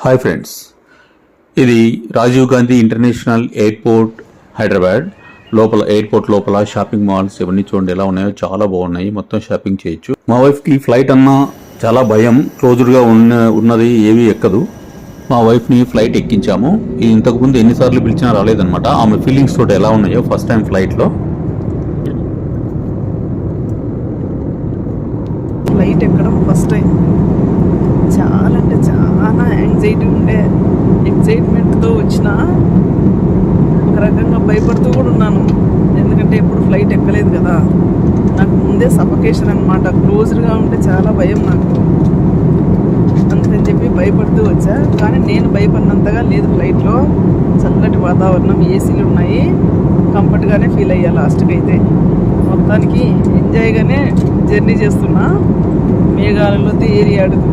Hi friends, ఇది Rajiv Gandhi international airport Hyderabad. Airport లోపల shopping malls ఇవన్నీ చూడండి ఎలా ఉన్నాయో, చాలా బాగున్నాయి. మొత్తం షాపింగ్ చేయొచ్చు. మా వైఫ్కి ఫ్లైట్ అన్నా చాలా భయం, క్లోజ్డ్గా ఉన్నది ఏవి ఎక్కదు. మా వైఫ్ని ఫ్లైట్ ఎక్కించాము. ఇంతకుముందు ఎన్నిసార్లు పిలిచినా రాలేదన్నమాట. ఆమె ఫీలింగ్స్ తోటి ఎలా ఉన్నాయో ఫస్ట్ టైం ఫ్లైట్లో. ఫ్లైట్ ఎక్కడం ఫస్ట్ టైం చాలా అంటే చాలా ఎగ్జైట్మెంట్తో వచ్చిన, ఒక రకంగా భయపడుతూ కూడా ఉన్నాను. ఎందుకంటే ఎప్పుడు ఫ్లైట్ ఎక్కలేదు కదా, నాకు ముందే సఫకేషన్ అనమాట. క్లోజ్డ్గా ఉంటే చాలా భయం నాకు, అందుకని చెప్పి భయపడుతూ వచ్చా. కానీ నేను భయపడినంతగా లేదు ఫ్లైట్లో. చల్లటి వాతావరణం, ఏసీలు ఉన్నాయి, కంఫర్ట్గానే ఫీల్ అయ్యా. లాస్ట్కి అయితే మొత్తానికి ఎంజాయ్గానే జర్నీ చేస్తున్నా. మేఘాలలో తేలియాడుతూ